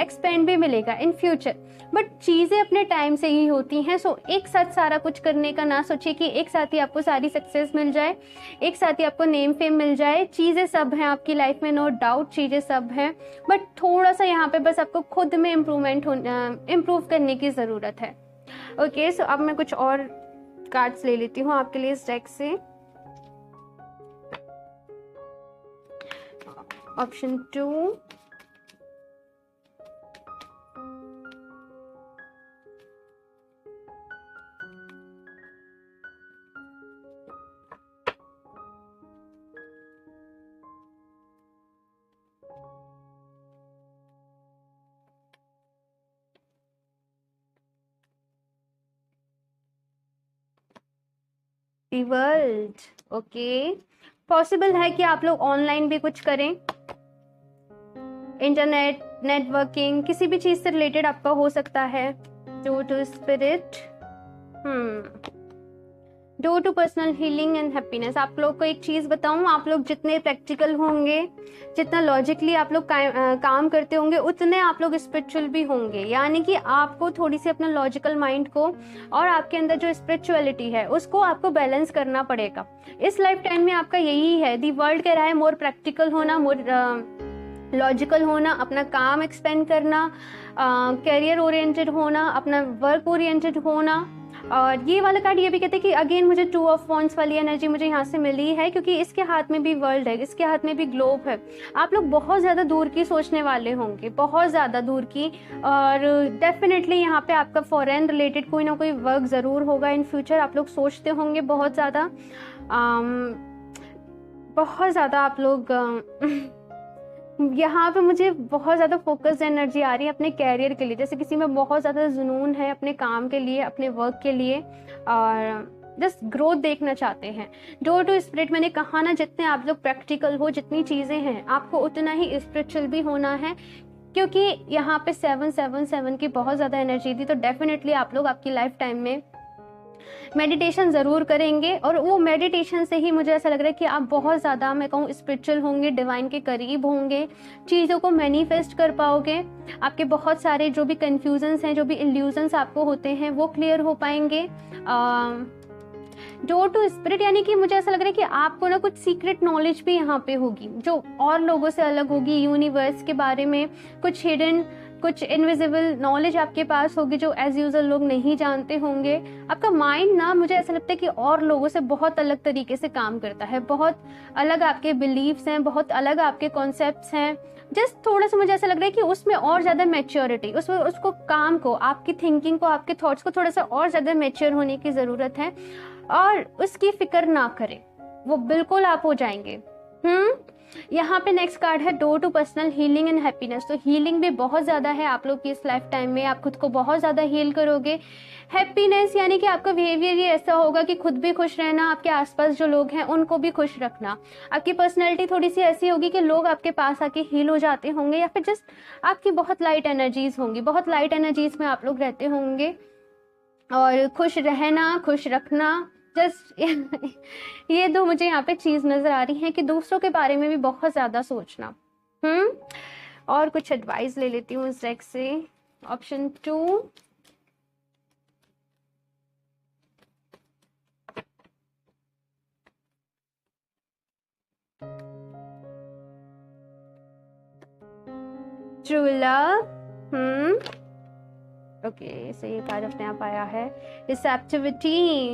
एक्सपेंड भी मिलेगा इन फ्यूचर। बट चीज़ें अपने टाइम से ही होती हैं। सो एक साथ सारा कुछ करने का ना सोचिए कि एक साथ ही आपको सारी सक्सेस मिल जाए, एक साथ ही आपको नेम फेम मिल जाए। चीज़ें सब हैं आपकी लाइफ में, नो डाउट चीज़ें सब हैं, बट थोड़ा सा यहाँ पे बस आपको खुद में इम्प्रूव करने की ज़रूरत है। ओके, सो अब मैं कुछ और कार्ड्स ले लेती हूँ आपके लिए इस डेक से। Option 2, the world. Okay, possible है कि आप लोग ऑनलाइन भी कुछ करें, इंटरनेट, नेटवर्किंग, किसी भी चीज से रिलेटेड आपका हो सकता है। Door to spirit, door to personal healing and happiness. आप लोग को एक चीज बताऊं, आप लोग जितने प्रैक्टिकल होंगे, जितना लॉजिकली आप लोग काम करते होंगे, उतने आप लोग स्पिरिचुअल भी होंगे। यानी कि आपको थोड़ी सी अपना लॉजिकल माइंड को और आपके अंदर जो स्पिरिचुअलिटी है उसको आपको बैलेंस करना पड़ेगा। इस लाइफ टाइम में आपका यही है। दी वर्ल्ड कह रहा है मोर प्रैक्टिकल होना, मोर लॉजिकल होना, अपना काम एक्सपेंड करना, करियर ओरिएंटेड होना, अपना वर्क ओरिएंटेड होना, और ये वाला कार्ड ये भी कहते हैं कि अगेन मुझे 2 ऑफ वॉन्ड्स वाली एनर्जी मुझे यहाँ से मिली है, क्योंकि इसके हाथ में भी वर्ल्ड है, इसके हाथ में भी ग्लोब है। आप लोग बहुत ज़्यादा दूर की सोचने वाले होंगे, बहुत ज़्यादा दूर की, और डेफिनेटली यहाँ पे आपका फॉरेन रिलेटेड कोई ना कोई वर्क ज़रूर होगा इन फ्यूचर। आप लोग सोचते होंगे बहुत ज़्यादा, बहुत ज़्यादा आप लोग यहाँ पे मुझे बहुत ज़्यादा फोकस्ड एनर्जी आ रही है अपने कैरियर के लिए, जैसे किसी में बहुत ज़्यादा जुनून है अपने काम के लिए, अपने वर्क के लिए, और जस्ट ग्रोथ देखना चाहते हैं। डोर टू स्पिरिट, मैंने कहा ना, जितने आप लोग प्रैक्टिकल हो, जितनी चीज़ें हैं, आपको उतना ही स्पिरिचुअल भी होना है, क्योंकि यहाँ पे 777 की बहुत ज़्यादा एनर्जी थी। तो डेफिनेटली आप लोग आपकी लाइफ टाइम में मेडिटेशन ज़रूर करेंगे, और वो मेडिटेशन से ही मुझे ऐसा लग रहा है कि आप बहुत ज़्यादा, मैं कहूँ, स्पिरिचुअल होंगे, डिवाइन के करीब होंगे, चीज़ों को मैनिफेस्ट कर पाओगे। आपके बहुत सारे जो भी कन्फ्यूजन्स हैं, जो भी इल्यूजन्स आपको होते हैं, वो क्लियर हो पाएंगे। डोर टू स्पिरिट यानी कि मुझे ऐसा लग रहा है कि आपको ना कुछ सीक्रेट नॉलेज भी यहाँ पे होगी, जो और लोगों से अलग होगी। यूनिवर्स के बारे में कुछ हिडन, कुछ इनविजिबल नॉलेज आपके पास होगी, जो एज यूजुअल लोग नहीं जानते होंगे। आपका माइंड ना, मुझे ऐसा लगता है कि और लोगों से बहुत अलग तरीके से काम करता है, बहुत अलग आपके बिलीव्स हैं, बहुत अलग आपके कॉन्सेप्ट्स हैं। जस्ट थोड़ा सा मुझे ऐसा लग रहा है कि उसमें और ज़्यादा मैच्योरिटी, उसको काम को, आपकी थिंकिंग को, आपके थॉट्स को थोड़ा सा और ज़्यादा मैच्योर होने की ज़रूरत है, और उसकी फिक्र ना करें, वो बिल्कुल आप हो जाएंगे। यहाँ पे नेक्स्ट कार्ड है door to personal healing and happiness. तो हीलिंग भी बहुत ज़्यादा है आप लोग की इस लाइफ टाइम में, आप खुद को बहुत ज़्यादा हील करोगे। हैप्पीनेस यानी कि आपका बिहेवियर ये ऐसा होगा कि खुद भी खुश रहना, आपके आसपास जो लोग हैं उनको भी खुश रखना। आपकी पर्सनैलिटी थोड़ी सी ऐसी होगी कि लोग आपके पास आके हील हो जाते होंगे, या फिर जस्ट आपकी बहुत लाइट एनर्जीज होंगी, बहुत लाइट एनर्जीज में आप लोग रहते होंगे। और खुश रहना, खुश रखना, जस्ट ये दो मुझे यहाँ पे चीज़ नज़र आ रही है कि दूसरों के बारे में भी बहुत ज़्यादा सोचना। और कुछ एडवाइस ले लेती हूँ इस डेक से। Option 2, true love. ओके, सही ये कार्ड अपने आप आया है। रिसेप्टिविटी,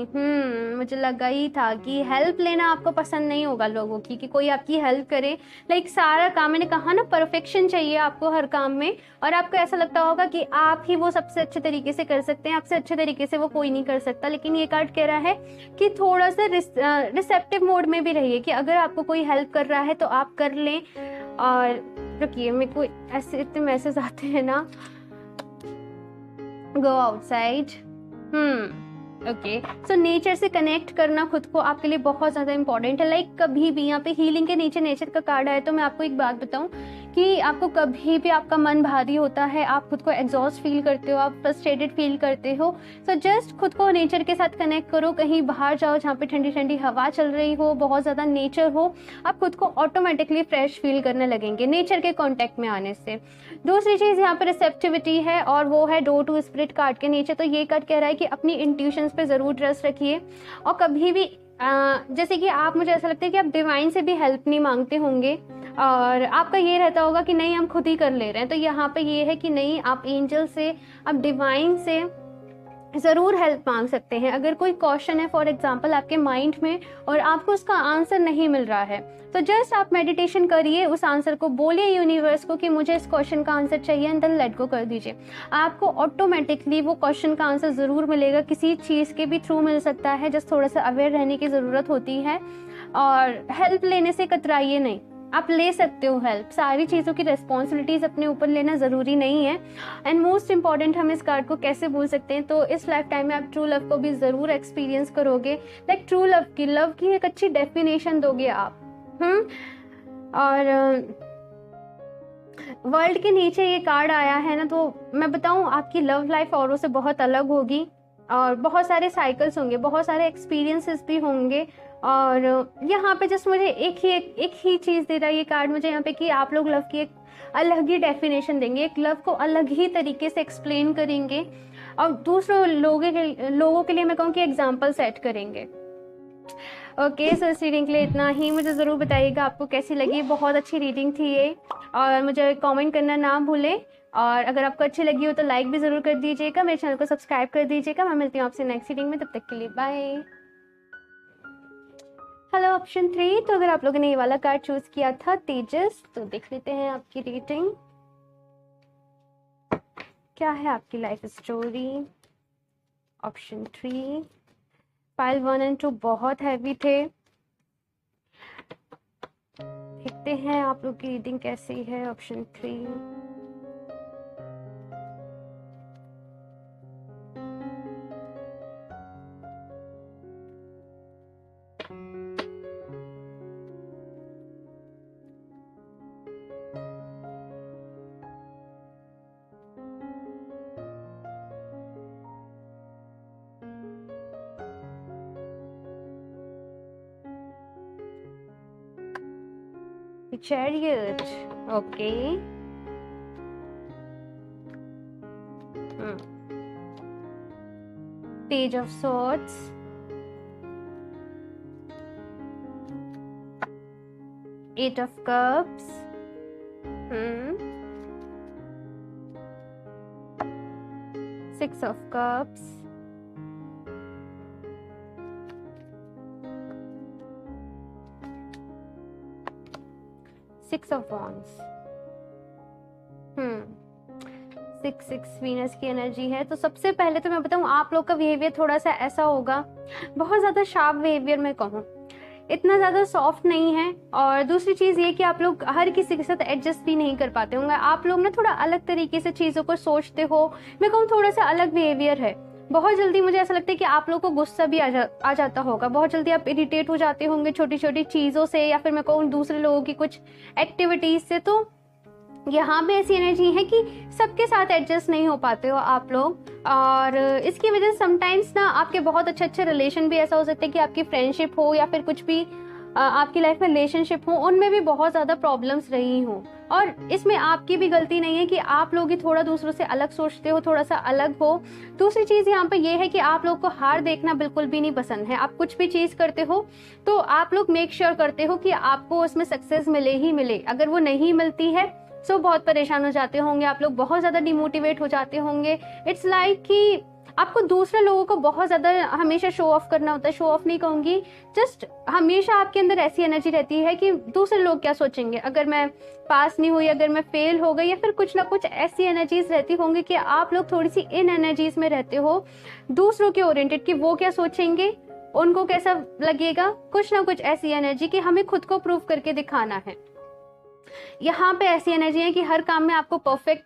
मुझे लगा ही था कि हेल्प लेना आपको पसंद नहीं होगा लोगों की, कि कोई आपकी हेल्प करे। लाइक सारा काम, मैंने कहा ना, परफेक्शन चाहिए आपको हर काम में, और आपको ऐसा लगता होगा कि आप ही वो सबसे अच्छे तरीके से कर सकते हैं, आपसे अच्छे तरीके से वो कोई नहीं कर सकता। लेकिन ये कार्ड कह रहा है कि थोड़ा सा रिसेप्टिव मोड में भी रहिए, कि अगर आपको कोई हेल्प कर रहा है तो आप कर लें। और रुकिए, मेरे को ऐसे इतने मैसेज आते हैं ना, go outside. Okay, so nature से कनेक्ट करना खुद को आपके लिए बहुत ज़्यादा इंपॉर्टेंट है। लाइक कभी भी यहाँ पे हीलिंग के नीचे नेचर का कार्ड आया, तो मैं आपको एक बात बताऊँ कि आपको कभी भी आपका मन भारी होता है, आप खुद को एग्जॉस्ट फील करते हो, आप फ्रस्ट्रेटेड फील करते हो, सो जस्ट खुद को नेचर के साथ कनेक्ट करो। कहीं बाहर जाओ जहाँ पे ठंडी ठंडी हवा चल रही हो, बहुत ज़्यादा नेचर हो, आप खुद को ऑटोमेटिकली फ्रेश फील करने लगेंगे नेचर के कॉन्टेक्ट में आने से। दूसरी चीज़ यहाँ पर रिसेप्टिविटी है, और वो है डोर टू स्पिरिट कार्ड के नीचे। तो ये कार्ड कह रहा है कि अपनी इंट्यूशंस पे ज़रूर ट्रस्ट रखिए, और कभी भी जैसे कि आप, मुझे ऐसा लगता है कि आप डिवाइन से भी हेल्प नहीं मांगते होंगे, और आपका ये रहता होगा कि नहीं हम खुद ही कर ले रहे हैं। तो यहाँ पे ये है कि नहीं, आप एंजल से, आप डिवाइन से ज़रूर हेल्प मांग सकते हैं। अगर कोई क्वेश्चन है फॉर एग्जांपल आपके माइंड में और आपको उसका आंसर नहीं मिल रहा है, तो जस्ट आप मेडिटेशन करिए, उस आंसर को बोलिए यूनिवर्स को कि मुझे इस क्वेश्चन का आंसर चाहिए, एंड देन लेट गो कर दीजिए। आपको ऑटोमेटिकली वो क्वेश्चन का आंसर ज़रूर मिलेगा, किसी चीज़ के भी थ्रू मिल सकता है। जस्ट थोड़ा सा अवेयर रहने की ज़रूरत होती है, और हेल्प लेने से कतराइए नहीं, आप ले सकते हो हेल्प। सारी चीज़ों की रिस्पॉन्सिबिलिटीज़ अपने ऊपर लेना ज़रूरी नहीं है। एंड मोस्ट इंपॉर्टेंट, हम इस कार्ड को कैसे भूल सकते हैं, तो इस लाइफ टाइम में आप ट्रू लव को भी ज़रूर एक्सपीरियंस करोगे। लाइक ट्रू लव की एक अच्छी डेफिनेशन दोगे आप। और वर्ल्ड के नीचे ये कार्ड आया है ना, तो मैं बताऊं, आपकी लव लाइफ औरों से बहुत अलग होगी, और बहुत सारे साइकिल्स होंगे, बहुत सारे एक्सपीरियंसेस भी होंगे। और यहाँ पे जस्ट मुझे एक ही चीज़ दे रहा है ये कार्ड मुझे यहाँ पे, कि आप लोग लव की एक अलग ही डेफिनेशन देंगे, एक लव को अलग ही तरीके से एक्सप्लेन करेंगे, और दूसरों लोगों के लिए मैं कहूँ कि एग्जाम्पल सेट करेंगे। ओके, सो इस रीडिंग के लिए इतना ही। मुझे ज़रूर बताइएगा आपको कैसी लगी, बहुत अच्छी रीडिंग थी ये, और मुझे कमेंट करना ना भूलें। और अगर आपको अच्छी लगी हो तो लाइक भी ज़रूर कर दीजिएगा, मेरे चैनल को सब्सक्राइब कर दीजिएगा। मैं मिलती हूँ आपसे नेक्स्ट रीडिंग में, तब तक के लिए बाय। हेलो ऑप्शन 3, तो अगर आप लोगों ने ये वाला कार्ड चूज किया था तेजस, तो देख लेते हैं आपकी रीडिंग क्या है, आपकी life story. Option 3, pile 1 and 2 बहुत हैवी थे। देखते हैं आप लोग की रीडिंग कैसी है। Option 3, chariot, okay. Page of swords, eight of cups, six of cups, six of wands. 6 Venus की एनर्जी है। तो सबसे पहले तो मैं बताऊं, आप लोग का बिहेवियर थोड़ा सा ऐसा होगा, बहुत ज़्यादा शार्प बिहेवियर में कहूँ, इतना ज़्यादा सॉफ्ट नहीं है। और दूसरी चीज़ ये कि आप लोग हर किसी के साथ एडजस्ट भी नहीं कर पाते होंगे। आप लोग ना थोड़ा अलग तरीके से चीज़ों को सोचते हो, मैं कहूँ थोड़ा सा अलग बिहेवियर है। बहुत जल्दी मुझे ऐसा लगता है कि आप लोग को गुस्सा भी आ जाता होगा। बहुत जल्दी आप इरिटेट हो जाते होंगे छोटी छोटी चीज़ों से, या फिर मैं कहूँ दूसरे लोगों की कुछ एक्टिविटीज़ से। तो यहाँ पे ऐसी एनर्जी है कि सबके साथ एडजस्ट नहीं हो पाते हो आप लोग, और इसकी वजह से समटाइम्स ना आपके बहुत अच्छे अच्छे रिलेशन भी ऐसा हो सकता है कि आपकी फ्रेंडशिप हो या फिर कुछ भी आपकी लाइफ में रिलेशनशिप हो, उनमें भी बहुत ज़्यादा प्रॉब्लम्स रही हो। और इसमें आपकी भी गलती नहीं है कि आप लोग ही थोड़ा दूसरों से अलग सोचते हो, थोड़ा सा अलग हो। दूसरी चीज़ यहाँ पे ये है कि आप लोग को हार देखना बिल्कुल भी नहीं पसंद है। आप कुछ भी चीज़ करते हो तो आप लोग मेक श्योर करते हो कि आपको उसमें सक्सेस मिले ही मिले। अगर वो नहीं मिलती है तो बहुत परेशान हो जाते होंगे आप लोग, बहुत ज़्यादा डिमोटिवेट हो जाते होंगे। इट्स लाइक कि आपको दूसरे लोगों को बहुत ज़्यादा हमेशा शो ऑफ करना होता है। शो ऑफ नहीं कहूँगी, जस्ट हमेशा आपके अंदर ऐसी एनर्जी रहती है कि दूसरे लोग क्या सोचेंगे अगर मैं पास नहीं हुई, अगर मैं फेल हो गई, या फिर कुछ ना कुछ ऐसी एनर्जीज रहती होंगी कि आप लोग थोड़ी सी इन एनर्जीज में रहते हो, दूसरों के ओरिएंटेड, कि वो क्या सोचेंगे, उनको कैसा लगेगा, कुछ ना कुछ ऐसी एनर्जी कि हमें खुद को प्रूव करके दिखाना है। यहाँ पे ऐसी एनर्जी है कि हर काम में आपको परफेक्ट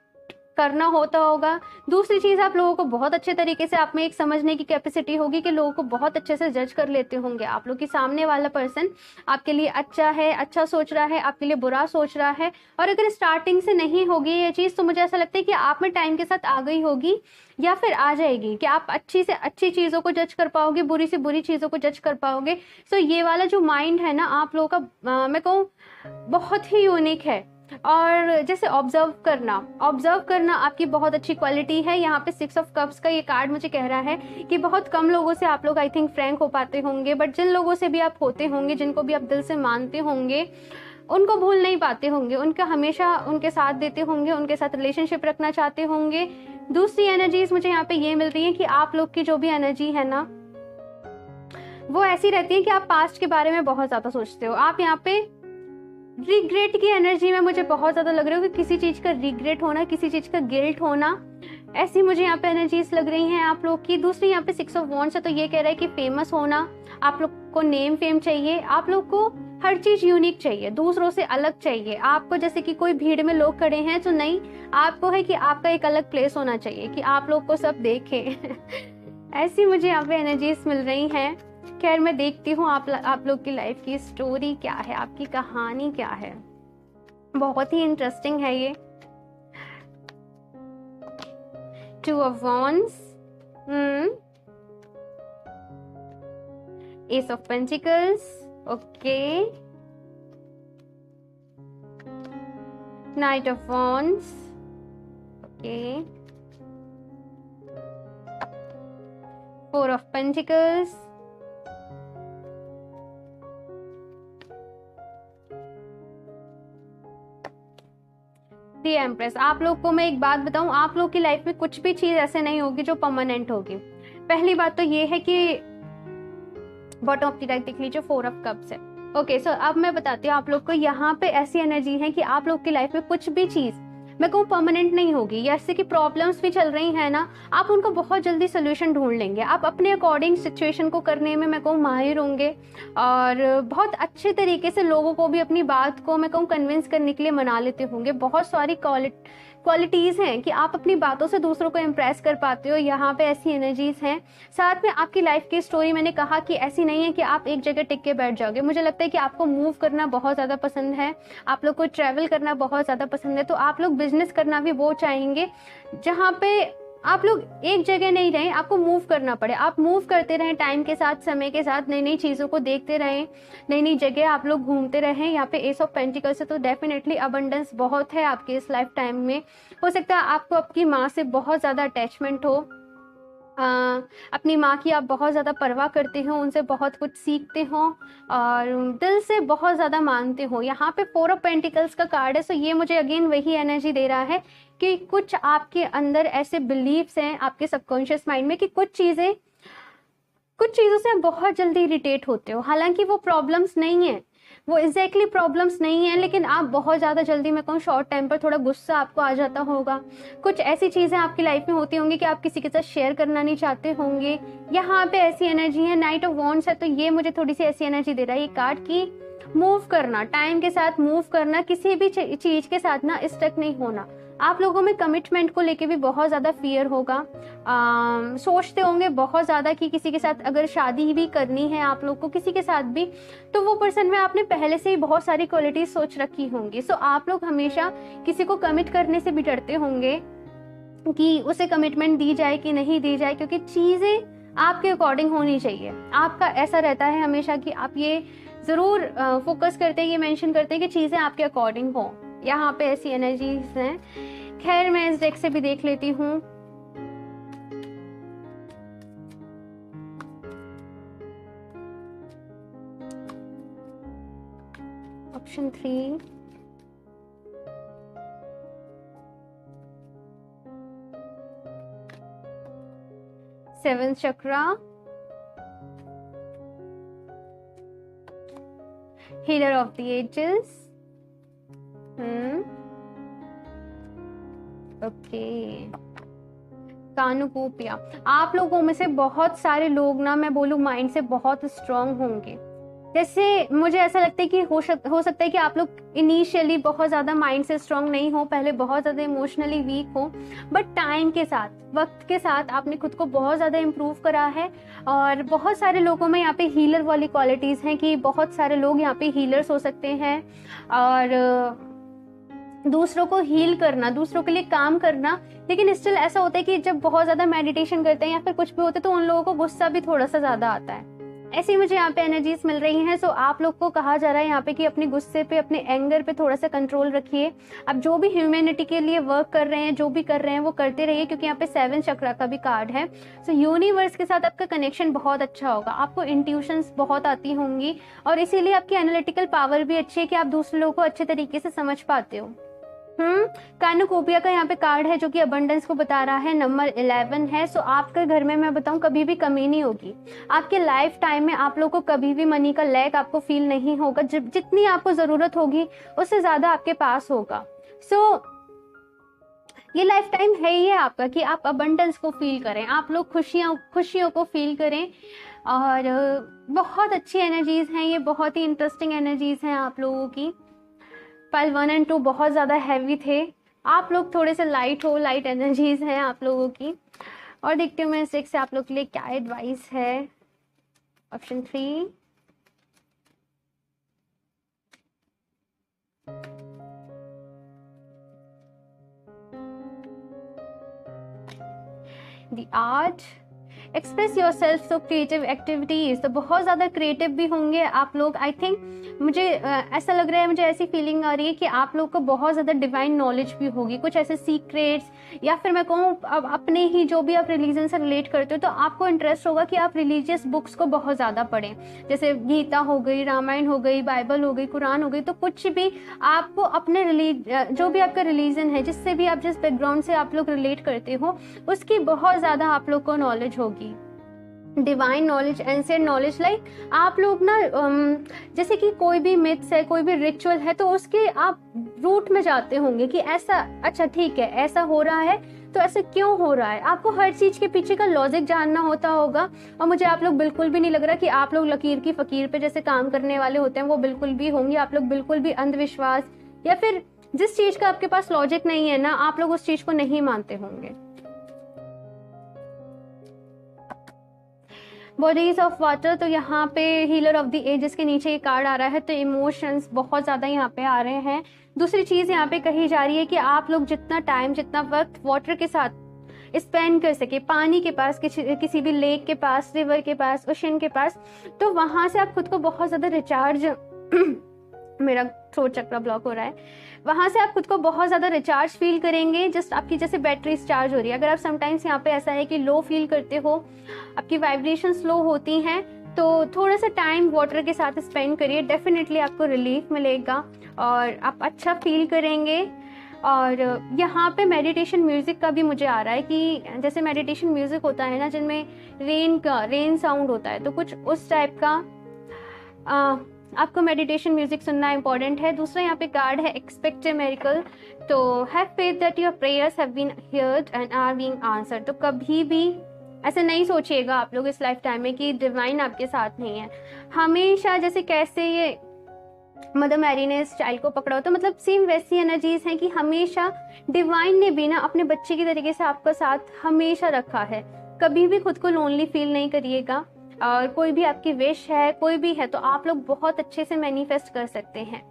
करना होता होगा। दूसरी चीज, आप लोगों को बहुत अच्छे तरीके से आप में एक समझने की कैपेसिटी होगी कि लोगों को बहुत अच्छे से जज कर लेते होंगे आप लोग की सामने वाला पर्सन आपके लिए अच्छा है, अच्छा सोच रहा है, आपके लिए बुरा सोच रहा है। और अगर स्टार्टिंग से नहीं होगी ये चीज, तो मुझे ऐसा लगता है कि आप में टाइम के साथ आ गई होगी या फिर आ जाएगी कि आप अच्छी से अच्छी चीज़ों को जज कर पाओगे, बुरी से बुरी चीज़ों को जज कर पाओगे। सो ये वाला जो माइंड है ना आप लोगों का, मैं कहूँ बहुत ही यूनिक है। और जैसे ऑब्जर्व करना आपकी बहुत अच्छी क्वालिटी है। यहाँ पे 6 ऑफ कप्स का ये कार्ड मुझे कह रहा है कि बहुत कम लोगों से आप लोग आई थिंक फ्रैंक हो पाते होंगे, बट जिन लोगों से भी आप होते होंगे, जिनको भी आप दिल से मानते होंगे, उनको भूल नहीं पाते होंगे, उनका हमेशा उनके साथ देते होंगे, उनके साथ रिलेशनशिप रखना चाहते होंगे। दूसरी एनर्जीज मुझे यहाँ पे ये मिल रही है कि आप लोग की जो भी एनर्जी है ना, वो ऐसी रहती है कि आप पास्ट के बारे में बहुत ज्यादा सोचते हो। आप यहाँ पे रिग्रेट की एनर्जी में मुझे बहुत ज्यादा लग रहा है कि किसी चीज का रिग्रेट होना, किसी चीज का गिल्ट होना, ऐसी मुझे यहाँ पे एनर्जीज लग रही हैं आप लोग की। दूसरी यहाँ पे 6 ऑफ वॉन्ड्स है, तो ये कह रहा है कि फेमस होना, आप लोग को नेम फेम चाहिए, आप लोग को हर चीज यूनिक चाहिए, दूसरों से अलग चाहिए। आपको जैसे कि कोई भीड़ में लोग खड़े हैं तो नहीं, आपको है कि आपका एक अलग प्लेस होना चाहिए कि आप लोग को सब देखे। ऐसी मुझे यहाँ पे एनर्जीज मिल रही हैं। खैर मैं देखती हूँ आप लोग की लाइफ की स्टोरी क्या है, आपकी कहानी क्या है। बहुत ही इंटरेस्टिंग है ये। 2 of wands, S of pentacles, okay, night of wands, okay, 4 of pentacles, the empress. आप लोग को मैं एक बात बताऊं, आप लोग की लाइफ में कुछ भी चीज ऐसे नहीं होगी जो परमानेंट होगी। पहली बात तो ये है कि बॉटम ऑफ द डेक देख लीजिए, 4 ऑफ कप्स है। ओके, सो अब मैं बताती हूँ आप लोग को, यहाँ पे ऐसी एनर्जी है कि आप लोग की लाइफ में कुछ भी चीज मैं कहूँ परमानेंट नहीं होगी। जैसे कि प्रॉब्लम्स भी चल रही हैं ना, आप उनको बहुत जल्दी सोल्यूशन ढूंढ लेंगे। आप अपने अकॉर्डिंग सिचुएशन को करने में मैं कहूँ माहिर होंगे, और बहुत अच्छे तरीके से लोगों को भी अपनी बात को मैं कहूँ कन्विंस करने के लिए मना लेते होंगे। बहुत सारी क्वालिटीज हैं कि आप अपनी बातों से दूसरों को इम्प्रेस कर पाते हो। यहाँ पे ऐसी एनर्जीज हैं। साथ में आपकी लाइफ की स्टोरी मैंने कहा कि ऐसी नहीं है कि आप एक जगह टिक के बैठ जाओगे। मुझे लगता है कि आपको मूव करना बहुत ज़्यादा पसंद है, आप लोग को ट्रैवल करना बहुत ज़्यादा पसंद है। तो आप लोग बिजनेस करना भी वो चाहेंगे जहाँ पे आप लोग एक जगह नहीं रहें, आपको मूव करना पड़े। आप मूव करते रहें टाइम के साथ, समय के साथ, नई नई चीज़ों को देखते रहें, नई नई जगह आप लोग घूमते रहें। यहाँ पे एस ऑफ पेंटिकल्स है, तो डेफिनेटली अबंडेंस बहुत है आपके इस लाइफ टाइम में। हो सकता है आपको आपकी माँ से बहुत ज़्यादा अटैचमेंट हो, अपनी माँ की आप बहुत ज़्यादा परवाह करते हो, उनसे बहुत कुछ सीखते हो और दिल से बहुत ज़्यादा मानते हो। यहाँ पे 4 ऑफ पेंटिकल्स का कार्ड है, सो ये मुझे अगेन वही एनर्जी दे रहा है कि कुछ आपके अंदर ऐसे बिलीव्स हैं आपके सबकॉन्शियस माइंड में कि कुछ चीज़ों से आप बहुत जल्दी इरिटेट होते हो। हालांकि वो प्रॉब्लम्स नहीं है, वो एग्जैक्टली प्रॉब्लम्स नहीं है, लेकिन आप बहुत ज़्यादा जल्दी मैं कहूँ शॉर्ट टाइम पर थोड़ा गुस्सा आपको आ जाता होगा। कुछ ऐसी चीज़ें आपकी लाइफ में होती होंगी कि आप किसी के साथ शेयर करना नहीं चाहते होंगे। यहाँ पे ऐसी एनर्जी है, नाइट ऑफ वॉन्ड्स है, तो ये मुझे थोड़ी सी ऐसी एनर्जी दे रहा है ये कार्ड की मूव करना, टाइम के साथ मूव करना, किसी भी चीज के साथ ना स्टक नहीं होना। आप लोगों में कमिटमेंट को लेके भी बहुत ज़्यादा फियर होगा। सोचते होंगे बहुत ज़्यादा कि किसी के साथ अगर शादी भी करनी है आप लोग को, किसी के साथ भी, तो वो पर्सन में आपने पहले से ही बहुत सारी क्वालिटीज सोच रखी होंगी। सो आप लोग हमेशा किसी को कमिट करने से भी डरते होंगे कि उसे कमिटमेंट दी जाए कि नहीं दी जाए, क्योंकि चीज़ें आपके अकॉर्डिंग होनी चाहिए। आपका ऐसा रहता है हमेशा कि आप ये ज़रूर फोकस करते हैं, ये मेंशन करते हैं कि चीज़ें आपके अकॉर्डिंग हो। यहाँ पे ऐसी एनर्जीज हैं। खैर मैं इस डेक से भी देख लेती हूँ। Option 3, seventh chakra, healer of the ages. Okay, cornucopia. आप लोगों में से बहुत सारे लोग ना, मैं बोलूँ माइंड से बहुत स्ट्रांग होंगे। जैसे मुझे ऐसा लगता है कि हो सकता है कि आप लोग इनिशियली बहुत ज़्यादा माइंड से स्ट्रांग नहीं हो, पहले बहुत ज़्यादा इमोशनली वीक हो, बट टाइम के साथ, वक्त के साथ आपने खुद को बहुत ज़्यादा इम्प्रूव करा है। और बहुत सारे लोगों में यहाँ पे हीलर वाली क्वालिटीज़ हैं कि बहुत सारे लोग यहाँ पे हीलर्स हो सकते हैं, और दूसरों को हील करना, दूसरों के लिए काम करना। लेकिन स्टिल ऐसा होता है कि जब बहुत ज़्यादा मेडिटेशन करते हैं या फिर कुछ भी होता है तो उन लोगों को गुस्सा भी थोड़ा सा ज़्यादा आता है। ऐसी मुझे यहाँ पे एनर्जीज मिल रही हैं। सो आप लोग को कहा जा रहा है यहाँ पे कि अपने गुस्से पे, अपने एंगर पे थोड़ा सा कंट्रोल रखिए। आप जो भी ह्यूमैनिटी के लिए वर्क कर रहे हैं, जो भी कर रहे हैं वो करते रहिए, क्योंकि यहाँ पे 7 चक्रा का भी कार्ड है। सो यूनिवर्स के साथ आपका कनेक्शन बहुत अच्छा होगा, आपको इंट्यूशंस बहुत आती होंगी, और इसीलिए आपकी एनालिटिकल पावर भी अच्छी है कि आप दूसरे लोगों को अच्छे तरीके से समझ पाते हो। कानुकोपिया का यहाँ पे कार्ड है जो कि अबंडेंस को बता रहा है, नंबर 11 है। सो आपके घर में मैं बताऊं कभी भी कमी नहीं होगी। आपके लाइफ टाइम में आप लोग को कभी भी मनी का लैक आपको फील नहीं होगा। जितनी आपको जरूरत होगी उससे ज्यादा आपके पास होगा। सो ये लाइफ टाइम है ही है आपका कि आप अबंडेंस को फील करें, आप लोग खुशियों को फील करें। और बहुत अच्छी एनर्जीज हैं ये, बहुत ही इंटरेस्टिंग एनर्जीज हैं आप लोगों की। फाइल 1 और 2 बहुत ज़्यादा हैवी थे, आप लोग थोड़े से लाइट एनर्जीज हैं आप लोगों की। और देखते हूँ मैं इस डेक से आप लोग के लिए क्या एडवाइस है। Option 3, the art. Express your self तो क्रिएटिव एक्टिविटीज़, तो बहुत ज़्यादा क्रिएटिव भी होंगे आप लोग। आई थिंक मुझे ऐसा लग रहा है, मुझे ऐसी फीलिंग आ रही है कि आप लोग को बहुत ज़्यादा डिवाइन नॉलेज भी होगी, कुछ ऐसे सीक्रेट्स, या फिर मैं कहूँ अब अपने ही जो भी आप रिलीजन से रिलेट करते हो तो आपको इंटरेस्ट होगा कि आप रिलीजियस बुक्स को बहुत ज़्यादा पढ़ें, जैसे गीता हो गई, रामायण हो गई, बाइबल हो गई, कुरान हो गई। तो कुछ भी आपको अपने जो भी आपका रिलीजन है, जिससे भी आप, जिस बैकग्राउंड से आप लोग रिलेट करते हो, उसकी बहुत ज़्यादा आप लोग को नॉलेज होगी। Divine knowledge, ancient knowledge, like आप लोग ना जैसे कि कोई भी मिथ्स है, कोई भी रिचुअल है, तो उसके आप रूट में जाते होंगे कि ऐसा, अच्छा ठीक है, ऐसा हो रहा है तो ऐसे क्यों हो रहा है। आपको हर चीज के पीछे का लॉजिक जानना होता होगा। और मुझे आप लोग बिल्कुल भी नहीं लग रहा कि आप लोग लकीर की फकीर पे जैसे काम करने वाले होते हैं, वो बिल्कुल भी होंगे। आप लोग बिल्कुल भी अंधविश्वास या फिर जिस चीज का आपके पास लॉजिक नहीं है ना, आप लोग उस चीज को नहीं मानते होंगे। बॉडीज ऑफ वाटर, तो यहाँ पे हीलर ऑफ द एजेस के नीचे ये कार्ड आ रहा है, तो इमोशंस बहुत ज़्यादा यहाँ पे आ रहे हैं। दूसरी चीज़ यहाँ पे कही जा रही है कि आप लोग जितना टाइम, जितना वक्त वाटर के साथ स्पेंड कर सके, पानी के पास, किसी भी लेक के पास, रिवर के पास, ओशन के पास, तो वहाँ से आप खुद को बहुत ज़्यादा रिचार्ज मेरा थ्रोट चक्र ब्लॉक हो रहा है, वहाँ से आप खुद को बहुत ज़्यादा रिचार्ज फील करेंगे। जस्ट आपकी जैसे बैटरी चार्ज हो रही है। अगर आप समटाइम्स यहाँ पे ऐसा है कि लो फील करते हो, आपकी वाइब्रेशन स्लो होती हैं, तो थोड़ा सा टाइम वाटर के साथ स्पेंड करिए, डेफिनेटली आपको रिलीफ मिलेगा और आप अच्छा फील करेंगे। और यहाँ पे मेडिटेशन म्यूज़िक का भी मुझे आ रहा है कि जैसे मेडिटेशन म्यूज़िक होता है ना, जिनमें रेन साउंड होता है, तो कुछ उस टाइप का आपको मेडिटेशन म्यूजिक सुनना इंपॉर्टेंट है। दूसरा यहाँ पे कार्ड है एक्सपेक्ट ए मिरेकल, तो have faith that your prayers have been heard and are being answered. तो कभी भी ऐसे नहीं सोचिएगा आप लोग इस लाइफ टाइम में कि डिवाइन आपके साथ नहीं है। हमेशा जैसे कैसे ये मदर मैरी ने इस चाइल्ड को पकड़ा हो, तो मतलब सेम वैसी एनर्जीज हैं कि हमेशा डिवाइन ने भी ना अपने बच्चे की तरीके से आपका साथ हमेशा रखा है। कभी भी खुद को लोनली फील नहीं करिएगा। और कोई भी आपकी विश है, कोई भी है, तो आप लोग बहुत अच्छे से मैनिफेस्ट कर सकते हैं।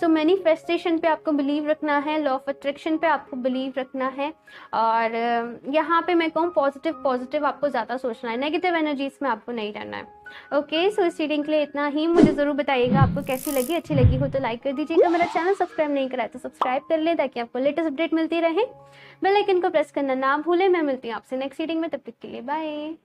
सो मैनिफेस्टेशन पे आपको बिलीव रखना है, लॉ ऑफ अट्रैक्शन पे आपको बिलीव रखना है। और यहाँ पे मैं कहूँ पॉजिटिव आपको ज़्यादा सोचना है, नेगेटिव एनर्जीज में आपको नहीं रहना है। ओके, सो इस रीडिंग के लिए इतना ही। मुझे ज़रूर बताइएगा आपको कैसी लगी। अच्छी लगी हो तो लाइक कर दीजिएगा। मेरा चैनल सब्सक्राइब नहीं करा है तो सब्सक्राइब कर ले, ताकि आपको लेटेस्ट अपडेट मिलती रहे। बेल आइकन को प्रेस करना ना भूलें। मैं मिलती हूँ आपसे नेक्स्ट रीडिंग में, तब तक के लिए बाय।